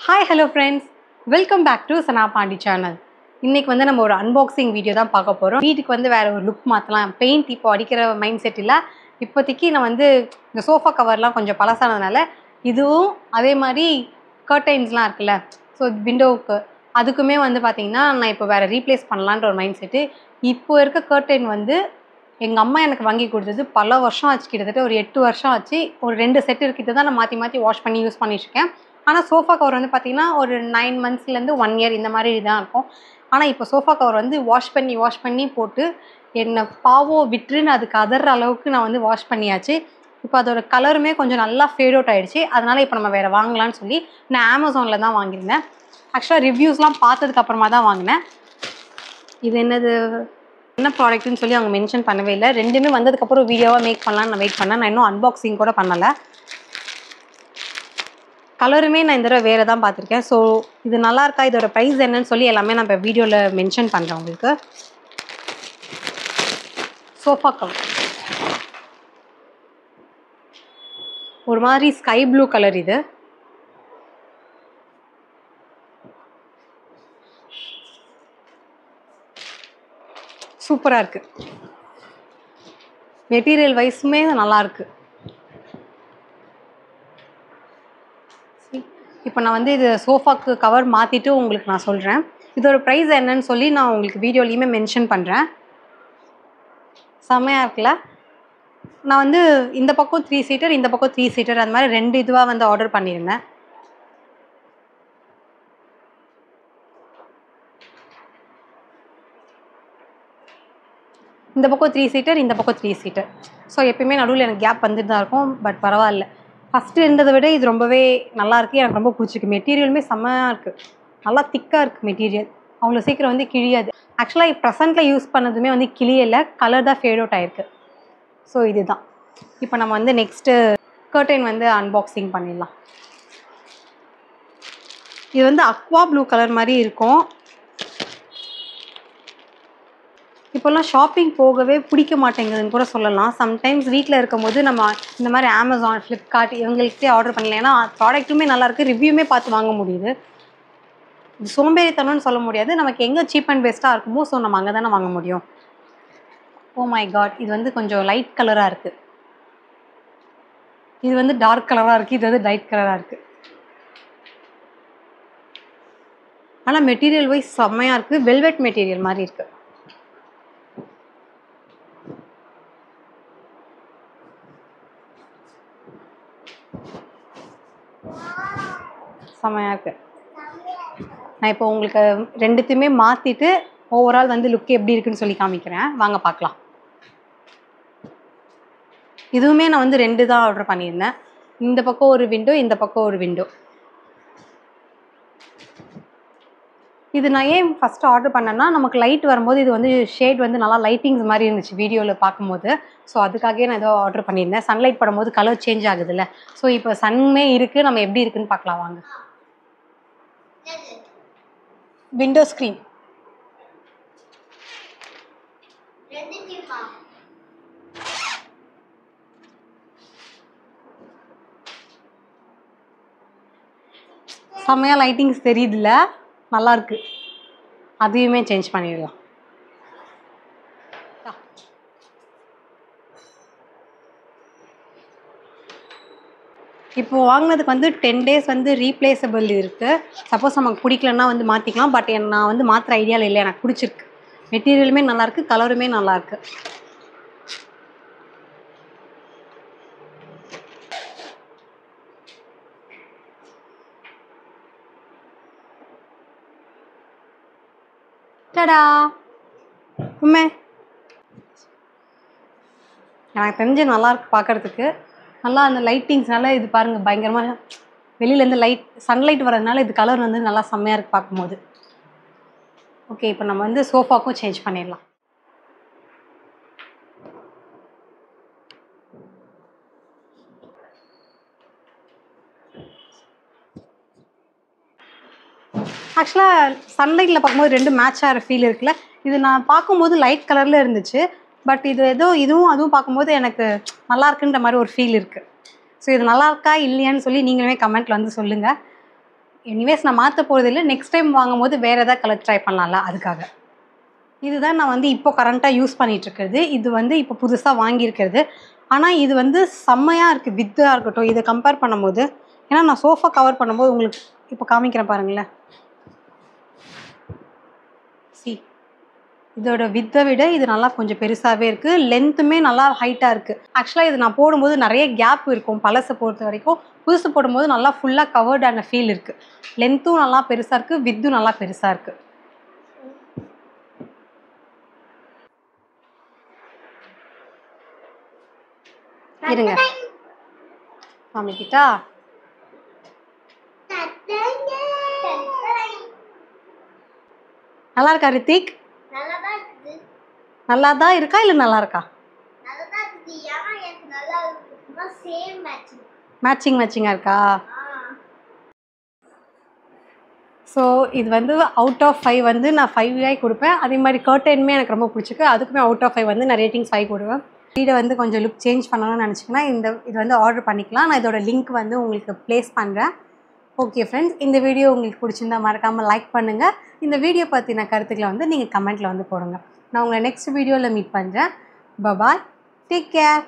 Hi hello friends, welcome back to Sana Pandi channel. இன்றைக்கி வந்து நம்ம ஒரு அன்பாக்சிங் வீடியோ தான் பார்க்க போகிறோம். வீட்டுக்கு வந்து வேறு ஒரு லுக் மாற்றலாம், பெயிண்ட் இப்போ அடிக்கிற மைண்ட் செட் இல்லை. இப்போதைக்கு நான் வந்து இந்த சோஃபா கவர்லாம் கொஞ்சம் பழசானதுனால இதுவும் அதே மாதிரி கர்டைன்ஸ்லாம் இருக்குல்ல, ஸோ விண்டோவுக்கு அதுக்குமே வந்து பார்த்திங்கன்னா நான் இப்போ வேறு ரீப்ளேஸ் பண்ணலான்ற ஒரு மைண்ட் செட்டு. இப்போ இருக்க கர்டைன் வந்து எங்கள் அம்மா எனக்கு வாங்கி கொடுத்தது பல வருஷம் ஆச்சு, கிட்டத்தட்ட ஒரு 8 வருஷம் ஆச்சு. ஒரு 2 செட் இருக்கிட்ட தான் நான் மாற்றி மாற்றி வாஷ் பண்ணி யூஸ் பண்ணிட்டுருக்கேன். ஆனால் சோஃபா கவர் வந்து பார்த்திங்கன்னா ஒரு 9 மந்த்ஸ்லேருந்து 1 இயர் இந்த மாதிரி தான் இருக்கும். ஆனால் இப்போ சோஃபா கவர் வந்து வாஷ் பண்ணி போட்டு என்னை பாவம் விட்டுருன்னு அதுக்கு அதற அளவுக்கு நான் வந்து வாஷ் பண்ணியாச்சு. இப்போ அதோட கலருமே கொஞ்சம் நல்லா ஃபேட் அவுட் ஆகிடுச்சு. அதனால் இப்போ நம்ம வேறு வாங்கலான்னு சொல்லி நான் அமேசானில் தான் வாங்கியிருந்தேன். ஆக்சுவலாக ரிவ்யூஸ்லாம் பார்த்ததுக்கப்புறமா தான் வாங்கினேன். இது என்ன ப்ராடக்ட்னு சொல்லி அவங்க மென்ஷன் பண்ணவே இல்லை. ரெண்டுமே வந்ததுக்கப்புறம் வீடியோவாக மேக் பண்ணலான்னு நான் வெயிட் பண்ணேன். நான் இன்னும் அன்பாக்சிங் கூட பண்ணலை. கலருமே நான் இந்த தடவை வேறு தான் பார்த்துருக்கேன். ஸோ இது நல்லாயிருக்கா, இதோட ப்ரைஸ் என்னன்னு சொல்லி எல்லாமே நான் இப்போ வீடியோவில் மென்ஷன் பண்ணுறேன் உங்களுக்கு. சோஃபா கவர் ஒரு மாதிரி ஸ்கை ப்ளூ கலர். இது சூப்பராக இருக்குது. மெட்டீரியல் வைஸுமே நல்லாயிருக்கு. இப்போ நான் வந்து இது சோஃபாக்கு கவர் மாற்றிட்டு உங்களுக்கு நான் சொல்கிறேன். இதோட ப்ரைஸ் என்னன்னு சொல்லி நான் உங்களுக்கு வீடியோலையுமே மென்ஷன் பண்ணுறேன். செம்மையாக இருக்குல்ல. நான் வந்து இந்த பக்கம் 3 சீட்டர், இந்த பக்கம் 3 சீட்டர், அந்த மாதிரி 2 இதுவாக வந்து ஆர்டர் பண்ணியிருந்தேன். இந்த பக்கம் 3 சீட்டர், இந்த பக்கம் 3 சீட்டர். ஸோ எப்பயுமே நடுவில் எனக்கு கேப் வந்துட்டு தான் இருக்கும். பட் பரவாயில்ல, ஃபஸ்ட்டு இருந்ததை விட இது ரொம்பவே நல்லாயிருக்கு. எனக்கு ரொம்ப பிடிச்சிருக்கு. மெட்டீரியலுமே செம்மையாக இருக்குது. நல்லா திக்காக இருக்குது மெட்டீரியல். அவ்வளோ சீக்கிரம் வந்து கிழியாது. ஆக்சுவலாக இப்போ ப்ரெசென்ட்டில் யூஸ் பண்ணதுமே வந்து கிழியலை, கலர் தான் ஃபேட் அவுட் ஆகிருக்கு. ஸோ இதுதான். இப்போ நம்ம வந்து நெக்ஸ்ட்டு கர்டைன் வந்து அன்பாக்சிங் பண்ணிடலாம். இது வந்து அக்வா ப்ளூ கலர் மாதிரி இருக்கும். இப்போல்லாம் ஷாப்பிங் போகவே பிடிக்க மாட்டேங்குதுன்னு கூட சொல்லலாம். சம்டைம்ஸ் வீட்டில் இருக்கும்போது நம்ம இந்த மாதிரி அமேசான், ஃப்ளிப்கார்ட் இவங்களுக்கே ஆர்டர் பண்ணலாம். ஏன்னா ப்ராடக்ட்டுமே நல்லாயிருக்கு, ரிவ்யூமே பார்த்து வாங்க முடியுது. இது சோம்பேறித்தனம்னு சொல்ல முடியாது. நமக்கு எங்கே சீப் அண்ட் பெஸ்ட்டாக இருக்குமோ ஸோ நம்ம அங்கே தானே வாங்க முடியும். ஓ மை காட், இது வந்து கொஞ்சம் லைட் கலராக இருக்குது. இது வந்து டார்க் கலராக இருக்குது, இது வந்து லைட் கலராக இருக்குது. ஆனால் மெட்டீரியல் வைஸ் செம்மையாக இருக்குது. வெல்வெட் மெட்டீரியல் மாதிரி இருக்குது. செம்மையாக இருக்குது. நான் இப்போ உங்களுக்கு ரெண்டுத்தையுமே மாற்றிட்டு ஓவரால் வந்து லுக் எப்படி இருக்குன்னு சொல்லி காமிக்கிறேன். வாங்க பார்க்கலாம். இதுவுமே நான் வந்து 2 தான் ஆர்டர் பண்ணியிருந்தேன். இந்த பக்கம் ஒரு விண்டோ, இந்த பக்கம் ஒரு விண்டோ. இது நான் ஏன் ஃபஸ்ட்டு ஆர்டர் பண்ணேன்னா, நமக்கு லைட் வரும்போது இது வந்து ஷேட் வந்து நல்லா லைட்டிங்ஸ் மாதிரி இருந்துச்சு வீடியோவில் பார்க்கும்போது. ஸோ அதுக்காகவே நான் ஏதோ ஆர்டர் பண்ணியிருந்தேன். சன்லைட் படும்போது கலர் சேஞ்ச் ஆகுதுல்ல. ஸோ இப்போ சன்மே இருக்குது, நம்ம எப்படி இருக்குன்னு பார்க்கலாம் வாங்க. விண்டோ ஸ்க்ரீன் செம்மையாக லைட்டிங்ஸ் தெரியுதுல்ல, நல்லாயிருக்கு. அதையுமே சேஞ்ச் பண்ணிடலாம். இப்போ வாங்கினதுக்கு வந்து 10 டேஸ் வந்து ரீப்ளேஸபிள் இருக்குது. சப்போஸ் நமக்கு பிடிக்கலன்னா வந்து மாற்றிக்கலாம். பட் நான் வந்து மாற்றுற ஐடியாவில் இல்லை. எனக்கு பிடிச்சிருக்கு. மெட்டீரியலுமே நல்லாயிருக்கு, கலருமே நல்லாயிருக்கு. டடா உண்மை எனக்கு தெரிஞ்சு நல்லாயிருக்கு பார்க்குறதுக்கு. நல்லா அந்த லைட்டிங்ஸ்னால இது பாருங்கள், பயங்கரமாக வெளியிலேருந்து சன்லைட் வர்றதுனால இது கலர் வந்து நல்லா செம்மையாக இருக்குது பார்க்கும்போது. ஓகே, இப்போ நம்ம வந்து சோஃபாக்கும் சேஞ்ச் பண்ணிடலாம். ஆக்சுவலாக சன்லைட்டில் பார்க்கும்போது 2 மேட்ச் ஆகிற ஃபீல் இருக்குல்ல. இது நான் பார்க்கும்போது லைட் கலரில் இருந்துச்சு. பட் இது ஏதோ இதுவும் அதுவும் பார்க்கும்போது எனக்கு நல்லா இருக்குன்ற மாதிரி ஒரு ஃபீல் இருக்குது. ஸோ இது நல்லா இருக்கா இல்லையான்னு சொல்லி நீங்களுமே கமெண்ட்டில் வந்து சொல்லுங்கள். எனிவேஸ் நான் மாற்ற போகிறது இல்லை. நெக்ஸ்ட் டைம் வாங்கும்போது வேறு எதாவது கலர் ட்ரை பண்ணலாம்ல, அதுக்காக. இதுதான் நான் வந்து இப்போ கரண்ட்டாக யூஸ் பண்ணிகிட்ருக்கிறது. இது வந்து இப்போ புதுசாக வாங்கியிருக்கிறது. ஆனால் இது வந்து செம்மையாக இருக்குது. வித்தாக இருக்கட்டும், இதை கம்பேர் பண்ணும்போது. ஏன்னா நான் சோஃபா கவர் பண்ணும்போது உங்களுக்கு இப்போ காமிக்கிறேன் பாருங்களேன். இதோட வித்தை விட இது நல்லா கொஞ்சம் பெருசாகவே இருக்குது. லென்த்துமே நல்லா ஹைட்டாக இருக்குது. ஆக்சுவலாக இது நான் போடும்போது நிறைய கேப் இருக்கும் பழசை பொறுத்த வரைக்கும். புதுசு போடும்போது நல்லா ஃபுல்லாக கவர்டான ஃபீல் இருக்குது. லென்த்தும் நல்லா பெருசாக இருக்குது, வித்தும் நல்லா பெருசாக இருக்குது. இருங்க காமிக்கிட்டா. நல்லா இருக்கா ரித்திக்? நல்லா தான் இருக்கா இல்லை நல்லா இருக்கா? மேட்சிங்காக இருக்கா? ஸோ இது வந்து அவுட் ஆஃப் 5 வந்து நான் 5 கொடுப்பேன். அதே மாதிரி கர்டனுமே எனக்கு ரொம்ப பிடிச்சிருக்கு. அதுக்குமே அவுட் ஆஃப் 5 வந்து நான் ரேட்டிங்ஸ் 5 கொடுவேன். வீடை வந்து கொஞ்சம் லுக் சேஞ்ச் பண்ணணும்னு நினச்சிங்கன்னா இது வந்து ஆர்டர் பண்ணிக்கலாம். நான் இதோட லிங்க் வந்து உங்களுக்கு ப்ளேஸ் பண்ணுறேன். ஓகே ஃப்ரெண்ட்ஸ், இந்த வீடியோ உங்களுக்கு பிடிச்சிருந்தா மறக்காமல் லைக் பண்ணுங்கள். இந்த வீடியோ பற்றின கருத்துக்களை வந்து நீங்கள் கமெண்ட்டில் வந்து போடுங்க. நான் உங்களை நெக்ஸ்ட் வீடியோவில் மீட் பண்ணுறேன். பாய், டேக் கேர்.